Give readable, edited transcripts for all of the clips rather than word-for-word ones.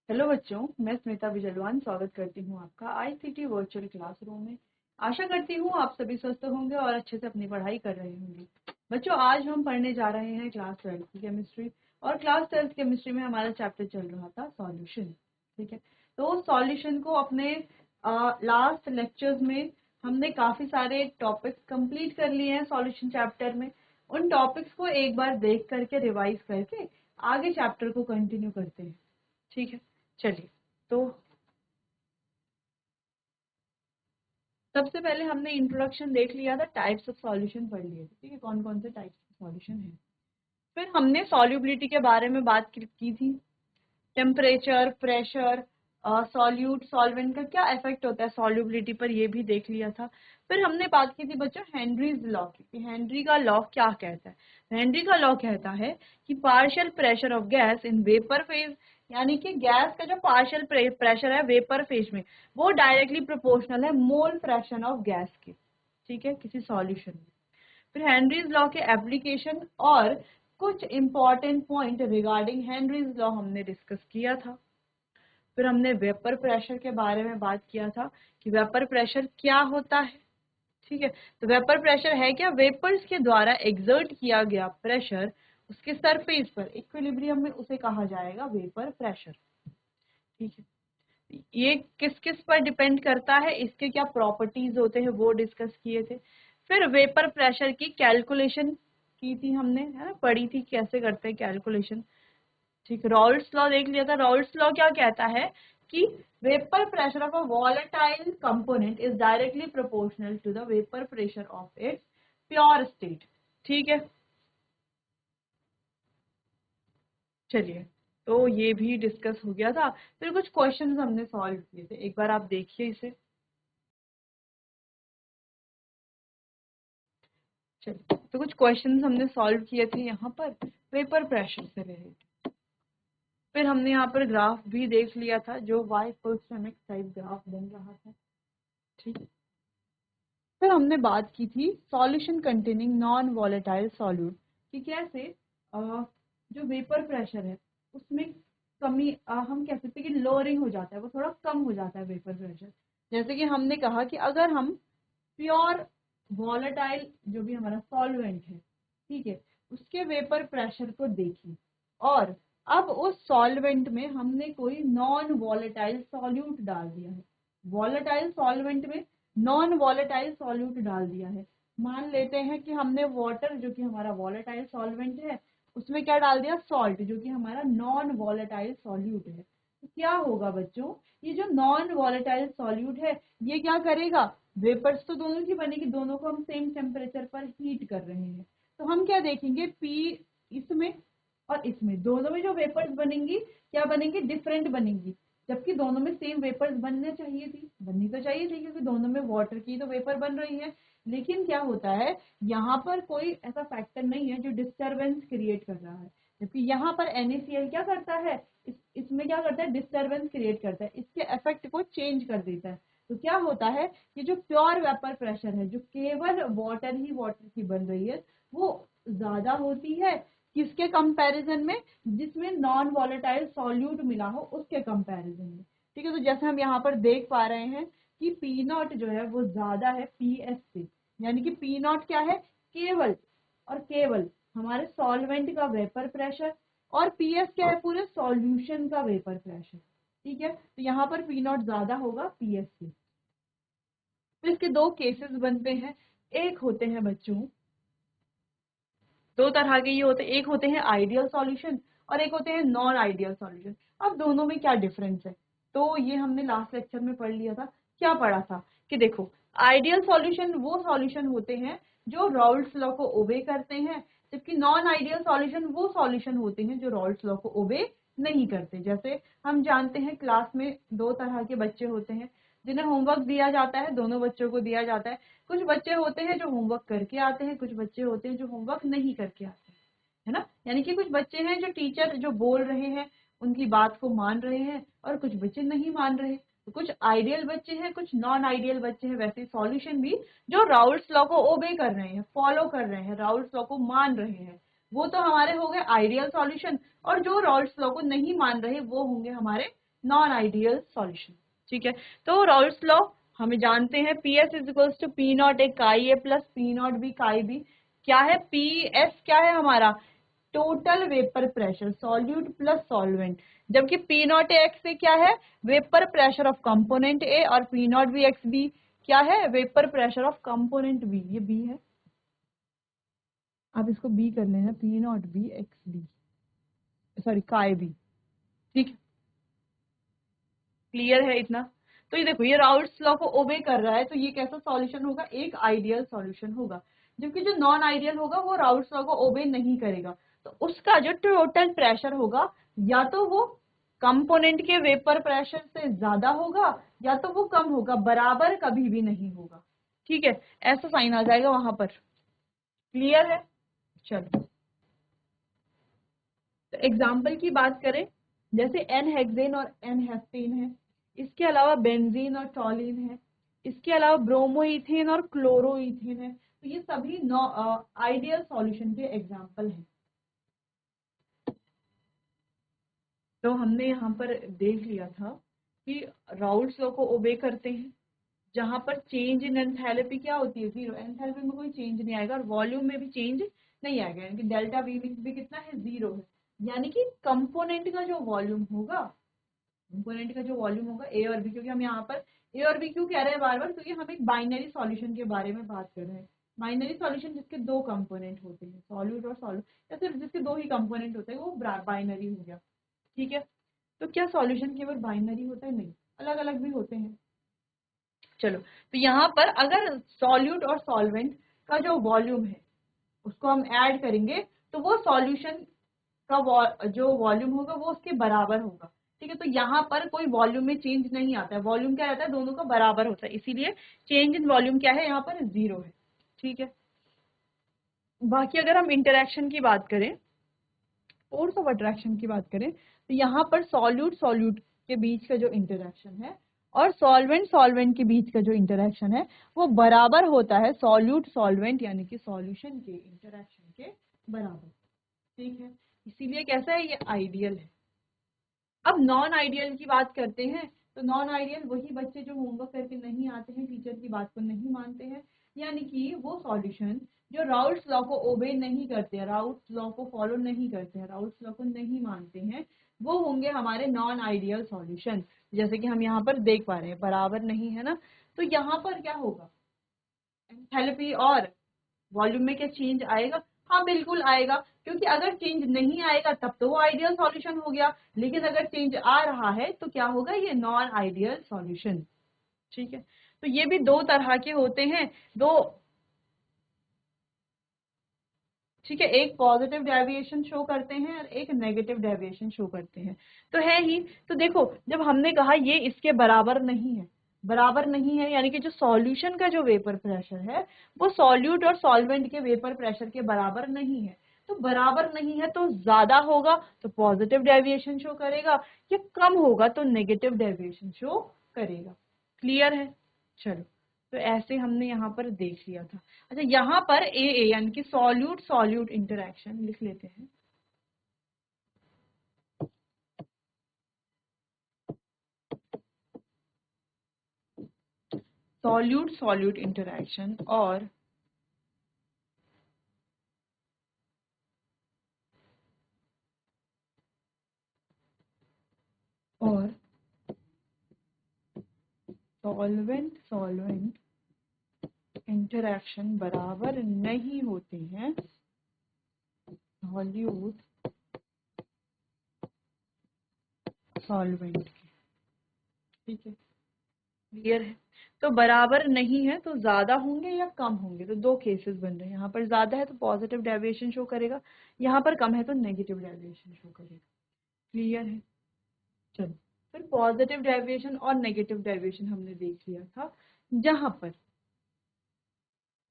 Hello बच्चों, मैं स्मिता विजयवान स्वागत करती हूँ आपका आईसीटी वर्चुअल क्लासरूम में। आशा करती हूँ आप सभी स्वस्थ होंगे और अच्छे से अपनी पढ़ाई कर रहे होंगे। बच्चों, आज हम पढ़ने जा रहे हैं क्लास 12 की केमिस्ट्री। और क्लास 12 केमिस्ट्री में हमारा चैप्टर चल रहा था सॉल्यूशन। ठीक है, तो सॉल्यूशन को अपने लास्ट लेक्चर्स में हमने काफी सारे टॉपिक्स कंप्लीट कर लिए हैं सॉल्यूशन चैप्टर में। उन टॉपिक्स को एक बार देख करके रिवाइज करके आगे चैप्टर को कंटिन्यू करते हैं। ठीक है, चलिए। तो सबसे पहले हमने इंट्रोडक्शन देख लिया था, टाइप्स ऑफ सॉल्यूशन पढ़ लिए थे। ठीक है, कौन कौन से टाइप्स ऑफ सॉल्यूशन है। फिर हमने सॉल्युबिलिटी के बारे में बात की थी। टेम्परेचर, प्रेशर, सॉल्यूट, सॉल्वेंट का क्या इफेक्ट होता है सॉल्युबिलिटी पर, ये भी देख लिया था। फिर हमने बात की थी बच्चों हेनरीज लॉ की, कि हेनरी का लॉ क्या कहता है। हेनरी का लॉ कहता है कि partial pressure of gas in vapour phase, यानी कि गैस का जो पार्शियल प्रेशर है वेपर फेज में, वो डायरेक्टली प्रोपोर्शनल है मोल फ्रैक्शन ऑफ गैस के। ठीक है, किसी सॉल्यूशन में। फिर हेनरीज लॉ के एप्लीकेशन और कुछ important point regarding Henry's law हमने डिस्कस किया था। फिर हमने वेपर प्रेशर के बारे में बात किया था कि वेपर प्रेशर क्या होता है। ठीक है, तो वेपर प्रेशर है क्या, वेपर्स के द्वारा एक्सर्ट किया गया प्रेशर उसके सरफेस पर इक्विलिब्रियम में, उसे कहा जाएगा वेपर प्रेशर। ठीक है, ये किस किस पर डिपेंड करता है, इसके क्या प्रॉपर्टीज होते हैं वो डिस्कस किए थे। फिर वेपर प्रेशर की कैलकुलेशन की थी हमने, है ना, पढ़ी थी कैसे करते हैं कैलकुलेशन। ठीक, राउल्ट्स लॉ देख लिया था। राउल्ट्स लॉ क्या कहता है कि vapour pressure of a volatile component is directly proportional to the vapour pressure of its pure state. ठीक है, चलिए, तो ये भी डिस्कस हो गया था। फिर कुछ क्वेश्चंस हमने सॉल्व किए थे, एक बार आप देखिए इसे। चलिए, तो कुछ क्वेश्चंस हमने सॉल्व किए थे यहाँ पर वेपर प्रेशर से रिलेटेड। फिर हमने यहाँ पर ग्राफ भी देख लिया था, जो y = mx टाइप ग्राफ बन रहा था। ठीक, फिर हमने बात की थी solution containing non volatile solute, कि कैसे जो वेपर प्रेशर है उसमें कमी, हम कह सकते हैं कि लोअरिंग हो जाता है, वो थोड़ा कम हो जाता है वेपर प्रेशर। जैसे कि हमने कहा कि अगर हम प्योर वॉलेटाइल जो भी हमारा सॉल्वेंट है, ठीक है, उसके वेपर प्रेशर को देखें, और अब उस सॉल्वेंट में हमने कोई नॉन वॉलेटाइल सॉल्यूट डाल दिया है, वॉलेटाइल सॉल्वेंट में नॉन वॉलेटाइल सॉल्यूट डाल दिया है। मान लेते हैं कि हमने वाटर जो कि हमारा वॉलेटाइल सॉल्वेंट है, उसमें क्या डाल दिया, सॉल्ट जो कि हमारा नॉन वॉलेटाइल सॉल्यूट है। तो क्या होगा बच्चों, ये जो नॉन वॉलेटाइल सॉल्यूट है ये क्या करेगा, वेपर्स तो दोनों की बनेगी, दोनों को हम सेम टेम्परेचर पर हीट कर रहे हैं। तो हम क्या देखेंगे, पी इसमें और इसमें, दोनों में जो वेपर्स बनेंगी क्या बनेंगी, डिफरेंट बनेंगी। जबकि दोनों में सेम वेपर्स बनने चाहिए थी, बननी तो चाहिए थी, क्योंकि दोनों में वाटर की तो वेपर बन रही है। लेकिन क्या होता है, यहाँ पर कोई ऐसा फैक्टर नहीं है जो डिस्टरबेंस क्रिएट कर रहा है। जबकि यहाँ पर NaCl क्या करता है, इसमें क्या करता है, डिस्टरबेंस क्रिएट करता है, इसके इफेक्ट को चेंज कर देता है। तो क्या होता है कि जो प्योर वेपर प्रेशर है, जो केवल वाटर ही वाटर की बन रही है, वो ज्यादा होती है किसके कंपैरिजन में, जिसमें नॉन वॉलेटाइल सॉल्यूट मिला हो उसके कंपैरिजन में। ठीक है, तो जैसे हम यहाँ पर देख पा रहे हैं कि पी नॉट जो है वो ज्यादा है पीएस से, यानी कि पी नॉट क्या है, केवल और केवल हमारे सॉल्वेंट का वेपर प्रेशर, और पीएस क्या है, पूरे सॉल्यूशन का वेपर प्रेशर। ठीक है, तो यहाँ पर पी नॉट ज्यादा होगा पीएस से। तो इसके दो केसेस बनते हैं, एक होते हैं बच्चों, दो तरह के ये होते हैं, एक होते हैं आइडियल सॉल्यूशन और एक होते हैं नॉन आइडियल सॉल्यूशन। अब दोनों में क्या डिफरेंस है, तो ये हमने लास्ट लेक्चर में पढ़ लिया था। क्या पढ़ा था कि देखो, आइडियल सॉल्यूशन वो सॉल्यूशन होते हैं जो राउल्ट्स लॉ को ओबे करते हैं, जबकि नॉन आइडियल सॉल्यूशन वो सॉल्यूशन होते हैं जो राउल्ट्स लॉ को ओबे नहीं करते। जैसे हम जानते हैं क्लास में दो तरह के बच्चे होते हैं जिन्हें होमवर्क दिया जाता है, दोनों बच्चों को दिया जाता है। कुछ बच्चे होते हैं जो होमवर्क करके आते हैं, कुछ बच्चे होते हैं जो होमवर्क नहीं करके आते हैं, है ना। यानी कि कुछ बच्चे हैं जो टीचर जो बोल रहे हैं उनकी बात को मान रहे हैं, और कुछ बच्चे नहीं मान रहे। तो कुछ आइडियल बच्चे हैं, कुछ नॉन आइडियल बच्चे हैं। वैसे सॉल्यूशन भी जो राउल्ट्स लॉ को ओबे कर रहे हैं, फॉलो कर रहे हैं, राउल्ट्स लॉ को मान रहे हैं, वो तो हमारे हो गए आइडियल सॉल्यूशन। और जो राउल्ट्स लॉ को नहीं मान रहे वो होंगे हमारे नॉन आइडियल सॉल्यूशन। ठीक है, तो राउल्ट्स लॉ हमें जानते हैं, P S is equals to P not A chi A plus P not B chi B. क्या है पी एस, क्या है हमारा total vapour pressure, solute plus solvent, जबकि पी नॉट एक्स से क्या है vapour pressure of component A, और P not B X B क्या है vapour pressure of component B. ये बी है, आप इसको बी कर लेना, P not B X B, sorry काई बी। ठीक है, क्लियर है इतना। तो ये देखो ये राउल्ट्स लॉ को ओबे कर रहा है, तो ये कैसा सॉल्यूशन होगा, एक आइडियल सॉल्यूशन होगा। जबकि जो नॉन आइडियल होगा वो राउल्ट्स लॉ को ओबे नहीं करेगा, तो उसका जो टोटल प्रेशर होगा या तो वो कंपोनेंट के वेपर प्रेशर से ज्यादा होगा या तो वो कम होगा, बराबर कभी भी नहीं होगा। ठीक है, ऐसा साइन आ जाएगा वहां पर। क्लियर है, चलो तो एग्जाम्पल की बात करें, जैसे एन हेक्सेन और एन हेप्टेन है, इसके अलावा बेंजीन और टॉलिन है, इसके अलावा ब्रोमोइथेन और क्लोरोइथेन है, तो ये सभी आइडियल सॉल्यूशन के एग्जाम्पल हैं। तो हमने यहाँ पर देख लिया था कि राउल्ट्स लॉ को ओबे करते हैं, जहां पर चेंज इन एंथैल्पी क्या होती है, जीरो। एंथैल्पी में कोई चेंज नहीं आएगा और वॉल्यूम में भी चेंज नहीं आएगा, यानी कि डेल्टा वी भी कितना है, जीरो है। यानी कि कंपोनेंट का जो वॉल्यूम होगा, कंपोनेंट का जो वॉल्यूम होगा ए और बी, क्योंकि हम यहाँ पर ए और बी क्यों कह रहे हैं बार बार, क्योंकि हम एक बाइनरी सॉल्यूशन के बारे में बात कर रहे हैं। बाइनरी सॉल्यूशन जिसके दो कंपोनेंट होते हैं, सॉल्यूट और सॉल्यूट, या सिर्फ जिसके दो ही कंपोनेंट होते हैं वो बाइनरी हो गया। ठीक है, तो क्या सॉल्यूशन केवल बाइनरी होता है, नहीं, अलग अलग भी होते हैं। चलो, तो यहाँ पर अगर सॉल्यूट और सॉल्वेंट का जो वॉल्यूम है उसको हम ऐड करेंगे, तो वो सॉल्यूशन का जो वॉल्यूम होगा वो उसके बराबर होगा। ठीक है, तो यहाँ पर कोई वॉल्यूम में चेंज नहीं आता है, वॉल्यूम क्या रहता है, दोनों का बराबर होता है, इसीलिए चेंज इन वॉल्यूम क्या है यहाँ पर, जीरो है। ठीक है, बाकी अगर हम इंटरेक्शन की बात करें, फोर्स ऑफ अट्रैक्शन की बात करें, तो यहाँ पर सॉल्यूट सॉल्यूट के बीच का जो इंटरेक्शन है और सॉल्वेंट सॉल्वेंट के बीच का जो इंटरेक्शन है वो बराबर होता है सॉल्यूट सॉल्वेंट यानी कि सॉल्यूशन के इंटरेक्शन के बराबर। ठीक है, इसीलिए कैसा है, ये आइडियल है। अब नॉन आइडियल की बात करते हैं, तो नॉन आइडियल वही बच्चे जो होमवर्क करके नहीं आते हैं, टीचर की बात को नहीं मानते हैं, यानी कि वो सॉल्यूशन जो राउल्ट्स लॉ को ओबे नहीं करते हैं, राउल्ट्स लॉ को फॉलो नहीं करते हैं, राउल्ट्स लॉ को नहीं मानते हैं, वो होंगे हमारे नॉन आइडियल सॉल्यूशन। जैसे कि हम यहाँ पर देख पा रहे हैं, बराबर नहीं है ना, तो यहाँ पर क्या होगा, एंथैल्पी और वॉल्यूम में क्या चेंज आएगा, हाँ बिल्कुल आएगा, क्योंकि अगर चेंज नहीं आएगा तब तो वो आइडियल सॉल्यूशन हो गया, लेकिन अगर चेंज आ रहा है तो क्या होगा, ये नॉन आइडियल सॉल्यूशन। ठीक है, तो ये भी दो तरह के होते हैं, दो। ठीक है, एक पॉजिटिव डेविएशन शो करते हैं और एक नेगेटिव डेविएशन शो करते हैं, तो है ही। तो देखो जब हमने कहा ये इसके बराबर नहीं है, बराबर नहीं है यानी कि जो सॉल्यूशन का जो वेपर प्रेशर है वो सॉल्यूट और सॉल्वेंट के वेपर प्रेशर के बराबर नहीं है, तो बराबर नहीं है तो ज्यादा होगा तो पॉजिटिव डेविएशन शो करेगा, या कम होगा तो नेगेटिव डेविएशन शो करेगा। क्लियर है, चलो, तो ऐसे हमने यहाँ पर देख लिया था। अच्छा, यहाँ पर ए ए यानी कि सॉल्यूट सॉल्यूट इंटरेक्शन लिख लेते हैं। सॉल्यूट सॉल्यूट इंटरेक्शन और सॉल्वेंट सॉल्वेंट इंटरेक्शन बराबर नहीं होते हैं सॉल्यूट सॉल्वेंट के। ठीक है, क्लियर है, तो बराबर नहीं है तो ज्यादा होंगे या कम होंगे, तो दो केसेस बन रहे हैं, यहाँ पर ज्यादा है तो पॉजिटिव डेविएशन शो करेगा, यहाँ पर कम है तो नेगेटिव डेविएशन शो करेगा। क्लियर है, चलो, फिर पॉजिटिव डेविएशन और नेगेटिव डेविएशन हमने देख लिया था, जहां पर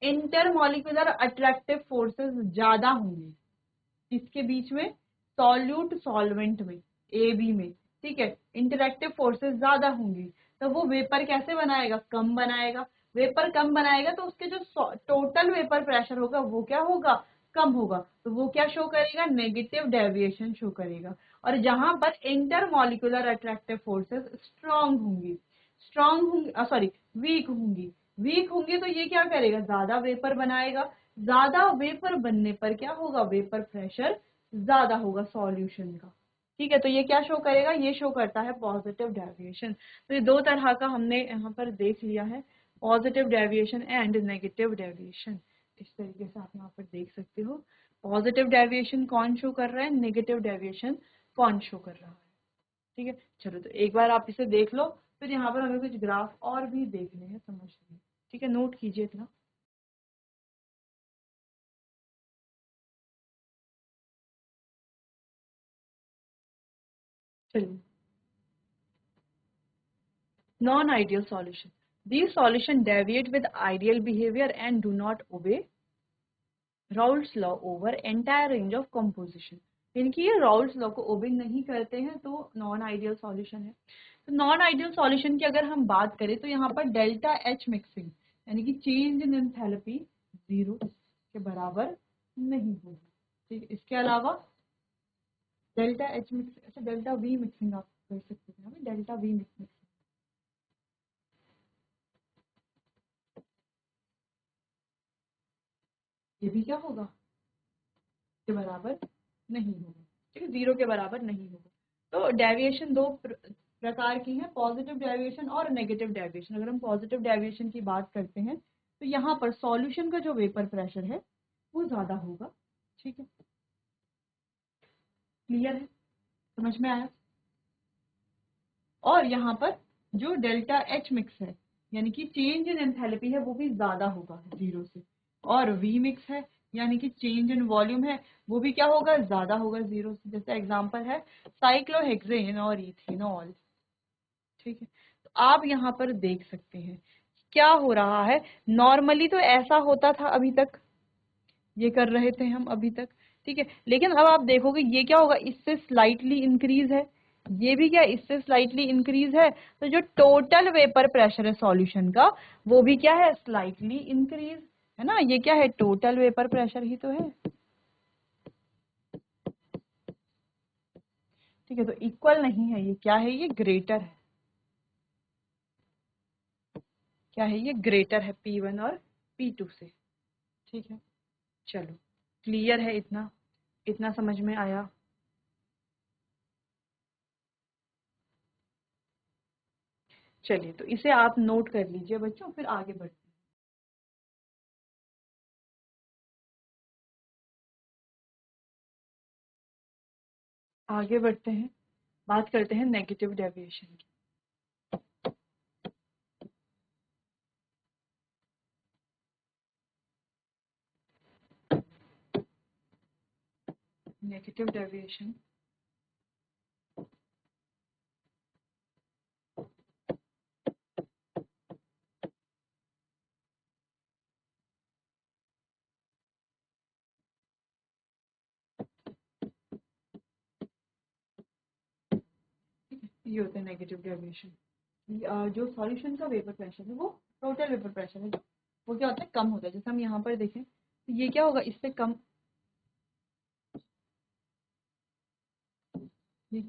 इंटरमॉलिक्यूलर अट्रैक्टिव फोर्सेस ज्यादा होंगे इसके बीच में, सॉल्यूट सॉल्वेंट में, ए बी में। ठीक है, इंटरेक्टिव फोर्सेस ज्यादा होंगी, तो वो वेपर कैसे बनाएगा, कम बनाएगा, वेपर कम बनाएगा तो उसके जो टोटल वेपर प्रेशर होगा वो क्या होगा, कम होगा, तो वो क्या शो करेगा, नेगेटिव डेविएशन शो करेगा। और जहां पर इंटरमॉलिक्यूलर अट्रैक्टिव फोर्सेस स्ट्रांग होंगी, वीक होंगी, तो ये क्या करेगा, ज्यादा वेपर बनाएगा। ज्यादा वेपर बनने पर क्या होगा, वेपर प्रेशर ज्यादा होगा सॉल्यूशन का। ठीक है, तो ये क्या शो करेगा, ये शो करता है पॉजिटिव डेविएशन। तो ये दो तरह का हमने यहाँ पर देख लिया है, positive deviation and negative deviation. इस तरीके से आप यहाँ पर देख सकते हो, पॉजिटिव डेविएशन कौन शो कर रहा है, नेगेटिव डेविएशन कौन शो कर रहा है। ठीक है, चलो तो एक बार आप इसे देख लो, फिर यहाँ पर हमें कुछ ग्राफ और भी देखने हैं, समझने हैं। ठीक है, नोट कीजिए इतना। चलिए, non-ideal solution. These solutions deviate with ideal behavior and do not obey Raoult's law over entire range of composition. इनकी ये राउल्स लॉ को ओबे नहीं करते हैं, तो नॉन आइडियल सॉल्यूशन है। तो नॉन आइडियल सॉल्यूशन की अगर हम बात करें तो यहाँ पर डेल्टा एच मिक्सिंग यानी कि चेंज इन एंथैल्पी 0 के बराबर नहीं होगी। ठीक, इसके अलावा डेल्टा एच मिक्सिंग, अच्छा डेल्टा वी मिक्सिंग आप कर सकते हैं, डेल्टा वी मिक्सिंग ये भी क्या होगा, के बराबर नहीं होगा। ठीक है, 0 के बराबर नहीं होगा। तो डेविएशन दो प्रकार की है, पॉजिटिव डेविएशन और नेगेटिव डेविएशन। अगर हम पॉजिटिव डेविएशन की बात करते हैं तो यहाँ पर सॉल्यूशन का जो वेपर प्रेशर है वो ज्यादा होगा। ठीक है, क्लियर है, समझ में आया। और यहाँ पर जो डेल्टा एच मिक्स है यानी कि चेंज इन एंथैल्पी है वो भी ज्यादा होगा 0 से। और वी मिक्स है यानी कि चेंज इन वॉल्यूम है वो भी क्या होगा, ज्यादा होगा 0 से। जैसे एग्जांपल है साइक्लोहेक्सेन और इथेनॉल। ठीक है, तो आप यहाँ पर देख सकते हैं क्या हो रहा है। नॉर्मली तो ऐसा होता था अभी तक, ये कर रहे थे हम अभी तक। ठीक है, लेकिन अब आप देखोगे ये क्या होगा, इससे स्लाइटली इंक्रीज है, ये भी क्या इससे स्लाइटली इंक्रीज है। तो जो टोटल वेपर प्रेशर है सॉल्यूशन का वो भी क्या है, स्लाइटली इंक्रीज है ना। ये क्या है, टोटल वेपर प्रेशर ही तो है। ठीक है, तो इक्वल नहीं है, ये क्या है, ये ग्रेटर है। क्या है, ये ग्रेटर है P1 और P2 से। ठीक है, चलो क्लियर है, इतना इतना समझ में आया। चलिए, तो इसे आप नोट कर लीजिए बच्चों, फिर आगे बढ़ते हैं। आगे बढ़ते हैं, बात करते हैं नेगेटिव डेविएशन की। नेगेटिव डेविएशन ये होता है नेगेटिव डेविएशन। जो सॉल्यूशन का वेपर प्रेशर है वो टोटल वेपर प्रेशर है, वो क्या होता है, कम होता है। जैसे हम यहाँ पर देखें तो ये क्या होगा, इससे कम, ये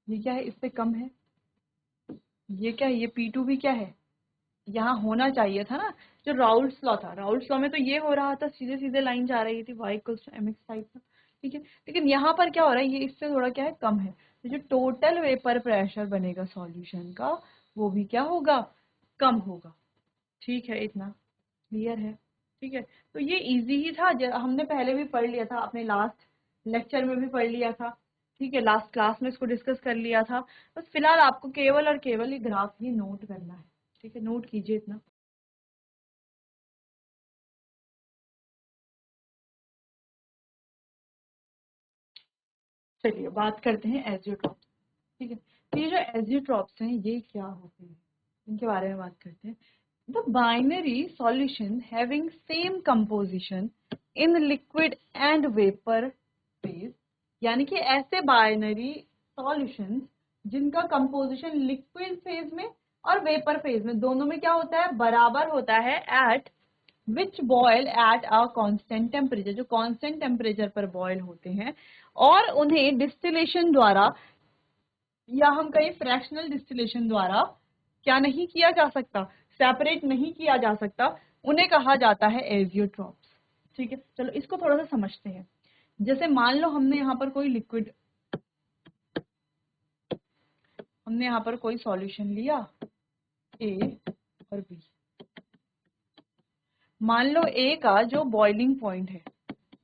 ये क्या है, इससे कम है। ये क्या है, ये P2 भी क्या है, यहाँ होना चाहिए था ना। जो राउल्ट्स लॉ था, राउल्ट्स लॉ में तो ये हो रहा था, सीधे सीधे लाइन जा रही थी y equals to mx type का। ठीक है, लेकिन यहाँ पर क्या हो रहा है, ये इससे थोड़ा क्या है, कम है। तो जो टोटल वेपर प्रेशर बनेगा सॉल्यूशन का वो भी क्या होगा, कम होगा। ठीक है, इतना क्लियर है। ठीक है, तो ये इजी ही था, हमने पहले भी पढ़ लिया था, अपने लास्ट लेक्चर में भी पढ़ लिया था। ठीक है, लास्ट क्लास में इसको डिस्कस कर लिया था। बस फिलहाल आपको केवल और केवल ये ग्राफ ही नोट करना है। ठीक है, नोट कीजिए इतना। चलिए बात करते हैं एजियोट्रॉप्स। ठीक है, तो ये जो एजियोट्रॉप्स हैं ये क्या होते हैं, इनके बारे में बात करते हैं। The binary solution having same composition in liquid and vapour phase, यानी कि ऐसे बाइनरी सॉल्यूशंस जिनका कंपोजिशन लिक्विड फेज में और वेपर फेज में, दोनों में क्या होता है, बराबर होता है at which boil at a constant temperature, जो कांस्टेंट टेम्परेचर पर बॉयल होते हैं और उन्हें डिस्टिलेशन द्वारा या हम कहीं फ्रैक्शनल डिस्टिलेशन द्वारा क्या नहीं किया जा सकता, सेपरेट नहीं किया जा सकता, उन्हें कहा जाता है एजियोट्रॉप्स। ठीक है, चलो इसको थोड़ा सा समझते हैं। जैसे मान लो हमने यहाँ पर कोई लिक्विड, हमने यहाँ पर कोई सॉल्यूशन लिया ए और बी। मान लो ए का जो बॉइलिंग पॉइंट है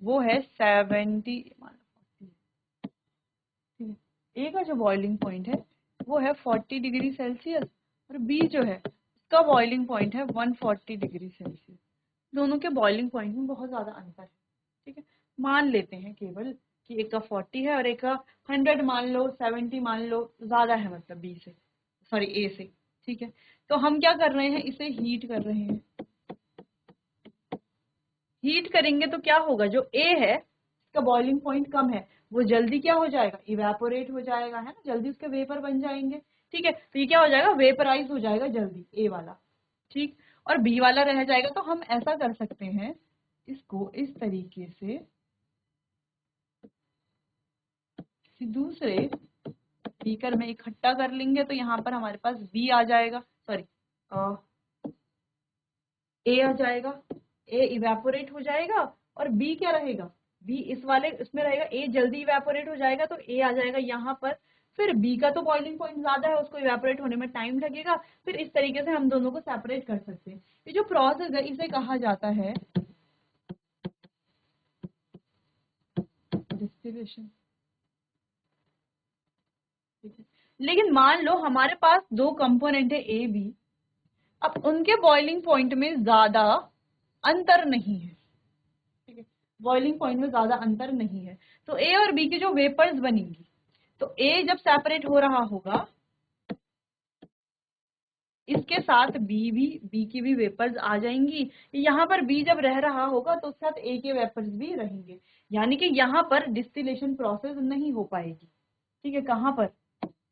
वो है 70, ए का जो बॉइलिंग पॉइंट है वो है 40 डिग्री सेल्सियस और बी जो है उसका बॉइलिंग पॉइंट है 140 डिग्री सेल्सियस। दोनों के बॉइलिंग पॉइंट में बहुत ज्यादा अंतर है। ठीक है, मान लेते हैं केवल कि एक का 40 है और एक का 100 मान लो, 70 मान लो, ज्यादा है मतलब बी से, सॉरी ए से। ठीक है, तो हम क्या कर रहे हैं, इसे हीट कर रहे हैं। हीट करेंगे तो क्या होगा, जो ए है इसका बॉइलिंग पॉइंट कम है, वो जल्दी क्या हो जाएगा, इवेपोरेट हो जाएगा, है ना, जल्दी उसके वेपर बन जाएंगे। ठीक है, तो ये क्या हो जाएगा, वेपराइज हो जाएगा जल्दी ए वाला। ठीक, और बी वाला रह जाएगा। तो हम ऐसा कर सकते हैं, इसको इस तरीके से किसी दूसरे बीकर में इकट्ठा कर लेंगे तो यहाँ पर हमारे पास बी आ जाएगा, सॉरी ए आ जाएगा, ए इवेपोरेट हो जाएगा और बी क्या रहेगा, बी इस वाले इसमें रहेगा, ए जल्दी इवेपोरेट हो जाएगा तो ए आ जाएगा यहाँ पर। फिर बी का तो बॉइलिंग पॉइंट ज्यादा है, उसको इवेपोरेट होने में टाइम लगेगा। फिर इस तरीके से हम दोनों को सेपरेट कर सकते हैं। ये जो प्रोसेस है इसे कहा जाता है डिस्टिलेशन। लेकिन मान लो हमारे पास दो कंपोनेंट है ए बी, अब उनके बॉइलिंग पॉइंट में ज्यादा अंतर नहीं है। ठीक है, बॉइलिंग पॉइंट में ज्यादा अंतर नहीं है, तो ए और बी की जो वेपर्स बनेंगी, तो ए जब सेपरेट हो रहा होगा इसके साथ बी की भी वेपर्स आ जाएंगी। यहाँ पर बी जब रह रहा होगा तो उसके साथ ए के वेपर्स भी रहेंगे, यानी कि यहाँ पर डिस्टिलेशन प्रोसेस नहीं हो पाएगी। ठीक है, कहाँ पर,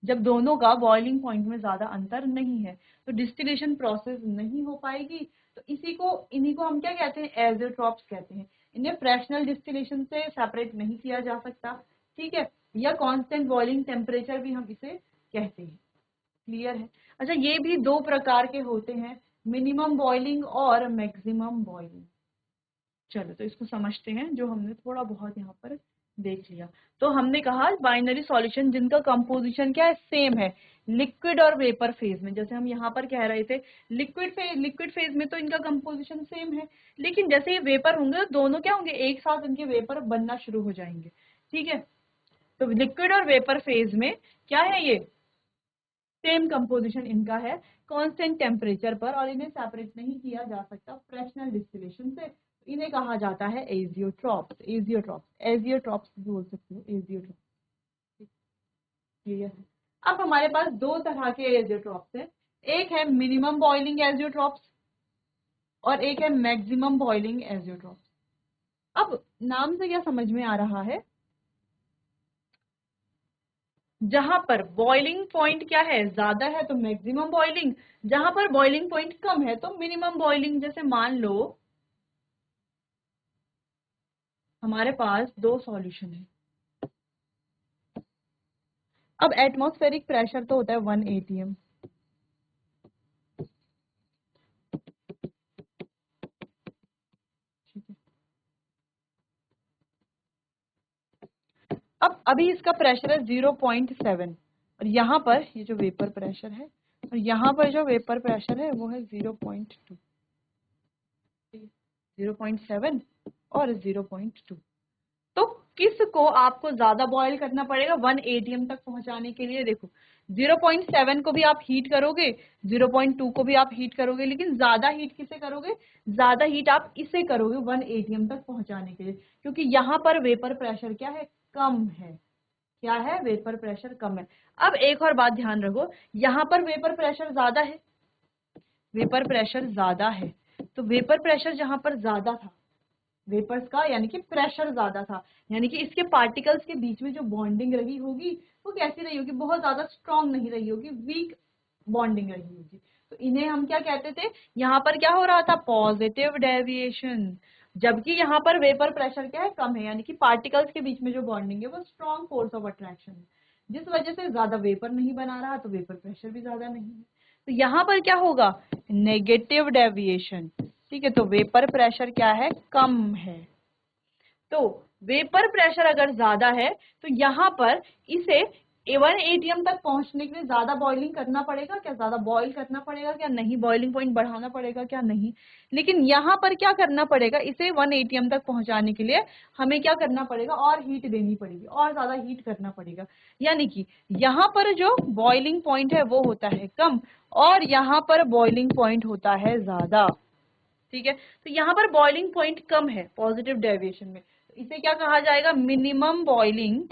जब दोनों का बॉइलिंग पॉइंट में ज्यादा अंतर नहीं है तो डिस्टिलेशन प्रोसेस नहीं हो पाएगी। तो इन्हीं को हम क्या कहते हैं, एजियोट्रॉप्स कहते हैं। इन्हें फ्रैक्शनल डिस्टिलेशन से सेपरेट नहीं किया जा सकता। ठीक है, या कांस्टेंट बॉइलिंग टेम्परेचर भी हम इसे कहते हैं। क्लियर है। अच्छा, ये भी दो प्रकार के होते हैं, मिनिमम बॉइलिंग और मैक्सिमम बॉइलिंग। चलो तो इसको समझते हैं, जो हमने थोड़ा बहुत यहाँ पर देख लिया। तो हमने कहा बाइनरी सॉल्यूशन जिनका कंपोजिशन क्या है, सेम है लिक्विड और वेपर फेज में। जैसे हम यहाँ पर कह रहे थे लिक्विड फेज में तो इनका कंपोजिशन सेम है, लेकिन जैसे ये वेपर होंगे तो दोनों क्या होंगे, एक साथ इनके वेपर बनना शुरू हो जाएंगे। ठीक है, तो लिक्विड और वेपर फेज में क्या है, ये सेम कंपोजिशन इनका है कांस्टेंट टेम्परेचर पर, और इन्हें सेपरेट नहीं किया जा सकता फ्रैक्शनल डिस्टिलेशन से। इन्हें कहा जाता है एजियोट्रॉप्स। एजियोट्रॉप्स भी बोल सकते हो, एजियोट्रॉप्स। क्लियर है। अब हमारे पास दो तरह के एजियोट्रॉप्स हैं, एक है मिनिमम बॉइलिंग एजियोट्रॉप्स और एक है मैक्सिमम बॉइलिंग एजियोट्रॉप्स। अब नाम से क्या समझ में आ रहा है, जहां पर बॉइलिंग पॉइंट क्या है, ज्यादा है तो मैक्सिमम बॉइलिंग, जहां पर बॉइलिंग पॉइंट कम है तो मिनिमम बॉइलिंग। जैसे मान लो हमारे पास दो सॉल्यूशन है, अब एटमॉस्फेरिक प्रेशर तो होता है 1 atm, ठीक है। अब अभी इसका प्रेशर है 0.7 और यहाँ पर ये जो वेपर प्रेशर है और यहाँ पर जो वेपर प्रेशर है वो है 0.2, 0.7 और 0.2। तो किसको आपको ज्यादा बॉयल करना पड़ेगा 1 atm तक पहुंचाने के लिए। देखो 0.7 को भी आप हीट करोगे, 0.2 को भी आप हीट करोगे, लेकिन ज्यादा हीट किसे करोगे, ज्यादा हीट आप इसे करोगे 1 atm तक पहुंचाने के लिए, क्योंकि यहाँ पर वेपर प्रेशर क्या है, कम है। क्या है, वेपर प्रेशर कम है। अब एक और बात ध्यान रखो, यहाँ पर वेपर प्रेशर ज्यादा है, वेपर प्रेशर ज्यादा है, तो वेपर प्रेशर जहां पर ज्यादा था वेपर्स का, यानी कि प्रेशर ज्यादा था, यानी कि इसके पार्टिकल्स के बीच में जो बॉन्डिंग रही होगी वो कैसी रही होगी, बहुत ज्यादा स्ट्रांग नहीं रही होगी, वीक बॉन्डिंग रही होगी। तो इन्हें हम क्या कहते थे, यहाँ पर क्या हो रहा था, पॉजिटिव डेविएशन, जबकि यहाँ पर वेपर प्रेशर क्या है, कम है, यानी कि पार्टिकल्स के बीच में जो बॉन्डिंग है वो स्ट्रॉन्ग फोर्स ऑफ अट्रैक्शन है, जिस वजह से ज्यादा वेपर नहीं बना रहा, तो वेपर प्रेशर भी ज्यादा नहीं है। तो यहाँ पर क्या होगा, नेगेटिव डेविएशन। ठीक है, तो वेपर प्रेशर क्या है, कम है। तो वेपर प्रेशर अगर ज्यादा है तो यहाँ पर इसे 1 atm तक पहुंचने के लिए ज्यादा बॉइलिंग करना पड़ेगा क्या, ज्यादा बॉईल करना पड़ेगा क्या, नहीं, बॉइलिंग पॉइंट बढ़ाना पड़ेगा क्या, नहीं। लेकिन यहाँ पर क्या करना पड़ेगा, इसे 1 atm तक पहुंचाने के लिए हमें क्या करना पड़ेगा, और हीट देनी पड़ेगी, और ज्यादा हीट करना पड़ेगा। यानी कि यहाँ पर जो बॉइलिंग पॉइंट है वो होता है कम, और यहाँ पर बॉइलिंग पॉइंट होता है ज्यादा। ठीक है, तो यहाँ पर बॉइलिंग पॉइंट कम है पॉजिटिव डेविएशन में, तो इसे क्या कहा जाएगा, मिनिमम बॉइलिंग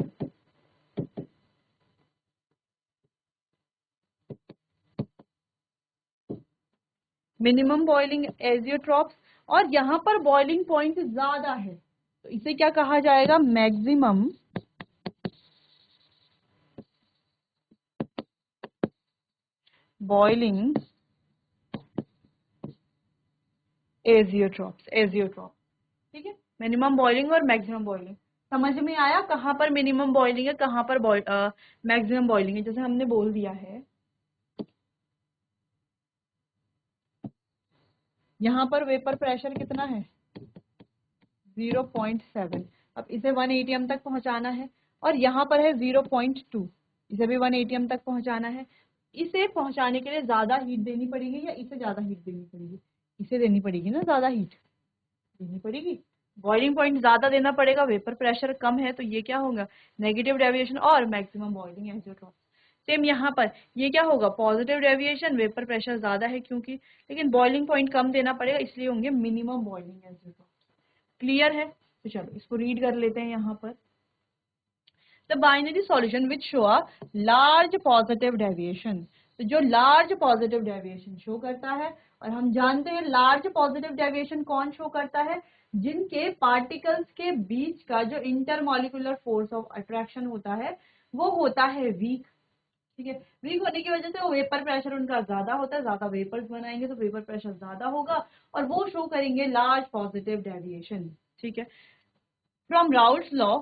एजियोट्रॉप्स। और यहाँ पर बॉइलिंग पॉइंट ज्यादा है, तो इसे क्या कहा जाएगा, मैक्सिमम बॉइलिंग एजियोट्रॉप। ठीक है, मिनिमम बॉइलिंग और मैक्सिमम बॉइलिंग समझ में आया, कहाँ पर मिनिमम बॉइलिंग है, कहाँ पर मैक्सिमम बॉइलिंग है। जैसे हमने बोल दिया है यहाँ पर वेपर प्रेशर कितना है, 0.7। अब इसे 1 atm तक पहुंचाना है, और यहाँ पर है 0.2, इसे भी 1 atm तक पहुंचाना है। इसे पहुंचाने के लिए ज्यादा हीट देनी पड़ेगी या इसे ज्यादा हीट देनी पड़ेगी, इसे देनी पड़ेगी ना, ज्यादा हीट देनी पड़ेगी, बॉइलिंग पॉइंट ज्यादा देना पड़ेगा, वेपर प्रेशर कम है, तो ये क्या होगा, नेगेटिव डेविएशन और मैक्सिमम बॉइलिंग एजियोट्रॉप। सेम यहाँ पर ये क्या होगा, पॉजिटिव डेविएशन, वेपर प्रेशर ज्यादा है क्योंकि, लेकिन बॉइलिंग पॉइंट कम देना पड़ेगा, इसलिए होंगे मिनिमम बॉइलिंग एजियोट्रॉप। क्लियर है, तो चलो इसको रीड कर लेते हैं यहाँ पर। The binary solution which show a large positive deviation, तो जो लार्ज पॉजिटिव डेविएशन शो करता है, और हम जानते हैं लार्ज पॉजिटिव डेविएशन कौन शो करता है, जिनके पार्टिकल्स के बीच का जो इंटरमॉलिक्यूलर फोर्स ऑफ अट्रैक्शन होता है वो होता है वीक। ठीक है, वीक होने की वजह से वो वेपर प्रेशर उनका ज्यादा होता है, ज्यादा वेपर्स बनाएंगे तो वेपर प्रेशर ज्यादा होगा, और वो शो करेंगे लार्ज पॉजिटिव डेविएशन। ठीक है, फ्रॉम राउल्ट्स लॉ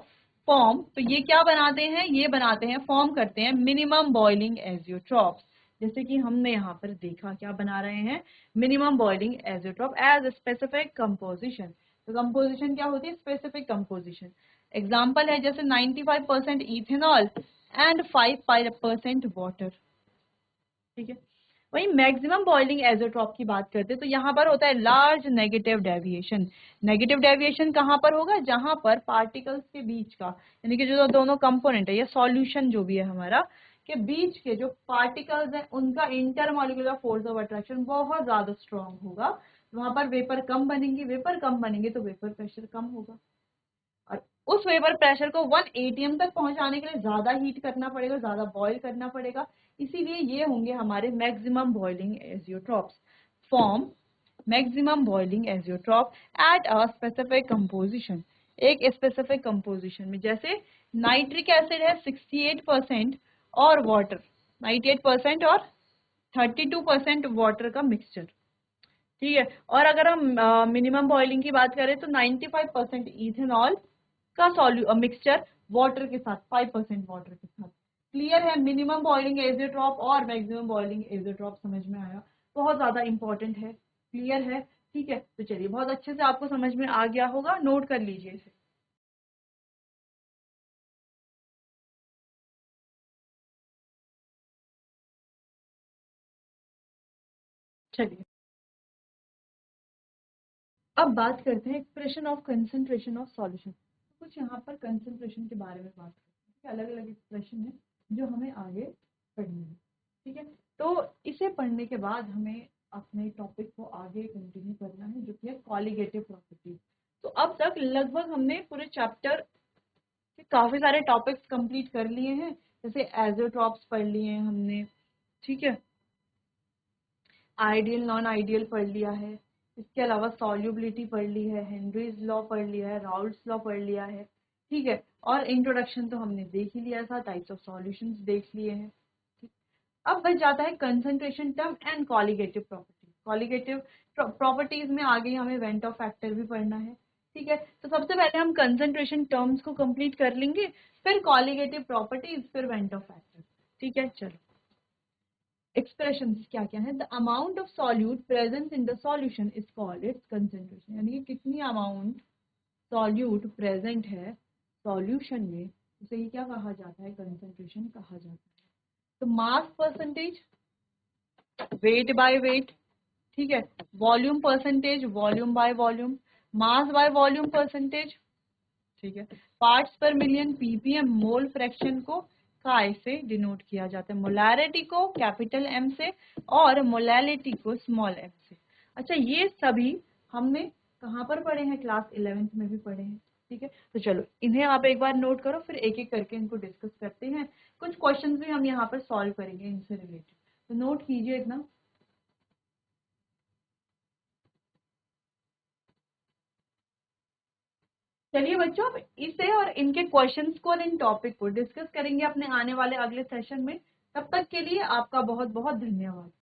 फॉर्म, तो ये क्या बनाते हैं, ये बनाते हैं, फॉर्म करते हैं मिनिमम बॉइलिंग एजियोट्रॉप्स। जैसे कि हमने यहाँ पर देखा क्या बना रहे हैं, minimum boiling azeotrope as specific composition. तो कंपोजिशन क्या होती है, स्पेसिफिक कंपोजिशन। एग्जाम्पल है जैसे 95% इथेनॉल एंड 5% वाटर। ठीक है, वही मैक्सिमम बॉइलिंग एजोट्रॉप की बात करते हैं तो यहाँ पर होता है large negative deviation. Negative deviation कहाँ पर होगा, जहां पर पार्टिकल्स के बीच का, यानी कि जो दोनों कंपोनेंट है या सॉल्यूशन जो भी है हमारा, के बीच के जो पार्टिकल्स हैं उनका इंटरमॉलिक्यूलर फोर्स ऑफ अट्रैक्शन बहुत ज्यादा स्ट्रांग होगा, वहां पर वेपर कम बनेंगे, वेपर कम बनेंगे तो वेपर प्रेशर कम होगा, और उस वेपर प्रेशर को 1 atm तक पहुंचाने के लिए ज्यादा हीट करना पड़ेगा, ज्यादा बॉईल करना पड़ेगा, इसीलिए ये होंगे हमारे maximum boiling azeotropes. Form maximum boiling azeotrope at a specific composition, एक स्पेसिफिक कंपोजिशन में, जैसे नाइट्रिक एसिड है 68% और वाटर 98% और 32% वाटर का मिक्सचर। ठीक है, और अगर हम मिनिमम बॉइलिंग की बात करें तो 95% इथेनॉल का मिक्सचर वाटर के साथ, 5% वाटर के साथ। क्लियर है, मिनिमम बॉइलिंग एजियोट्रॉप और मैक्सिमम बॉइलिंग एजियोट्रॉप समझ में आया, बहुत ज्यादा इंपॉर्टेंट है। क्लियर है, ठीक है, तो चलिए बहुत अच्छे से आपको समझ में आ गया होगा, नोट कर लीजिए इसे। चलिए अब बात करते हैं expression of concentration of solution. कुछ यहाँ पर कंसंट्रेशन के बारे में बात करते हैं, अलग अलग एक्सप्रेशन है जो हमें आगे पढ़नी है। ठीक है, तो इसे पढ़ने के बाद हमें अपने टॉपिक को आगे कंटिन्यू करना है, जो कि है कॉलिगेटिव प्रॉपर्टीज। तो अब तक लगभग हमने पूरे चैप्टर के काफी सारे टॉपिक्स कंप्लीट कर लिए हैं, जैसे एजोट्रॉप्स पढ़ लिए हैं हमने, ठीक है, आइडियल नॉन आइडियल पढ़ लिया है, इसके अलावा सॉल्युबिलिटी पढ़ ली है, हेनरीज लॉ पढ़ लिया है, राउल्ट्स लॉ पढ़ लिया है। ठीक है, और इंट्रोडक्शन तो हमने देख ही लिया था, टाइप्स ऑफ सॉल्यूशंस देख लिए हैं। ठीक, अब बच जाता है concentration term and colligative property. Colligative properties में आगे हमें वेंट ऑफ फैक्टर भी पढ़ना है, ठीक है। तो सबसे पहले हम कंसंट्रेशन टर्म्स को कंप्लीट कर लेंगे, फिर कॉलिगेटिव प्रॉपर्टीज, फिर वेंट ऑफ फैक्टर, ठीक है। चलो एक्सप्रेशंस क्या क्या है। The amount of solute present in the solution is called its concentration, यानी कि कितनी अमाउंट सॉल्यूट प्रेजेंट है सॉल्यूशन में, उसे ही क्या कहा जाता है, कंसंट्रेशन कहा जाता है। तो mass percentage, weight by weight, ठीक है। Volume percentage, volume by volume, mass by volume percentage, ठीक है। पार्ट्स पर मिलियन, पीपीएम, मोल फ्रैक्शन को काय से डिनोट किया जाता है, मोलैरिटी को कैपिटल एम से और मोलैलिटी को स्मॉल एम से। अच्छा ये सभी हमने कहाँ पर पढ़े हैं, क्लास 11th में भी पढ़े हैं, ठीक है। तो चलो इन्हें आप एक बार नोट करो, फिर एक एक करके इनको डिस्कस करते हैं। कुछ क्वेश्चंस भी हम यहाँ पर सॉल्व करेंगे इनसे रिलेटेड, तो नोट कीजिए इतना। चलिए बच्चों अब इसे और इनके क्वेश्चंस को और इन टॉपिक को डिस्कस करेंगे अपने आने वाले अगले सेशन में। तब तक के लिए आपका बहुत बहुत धन्यवाद।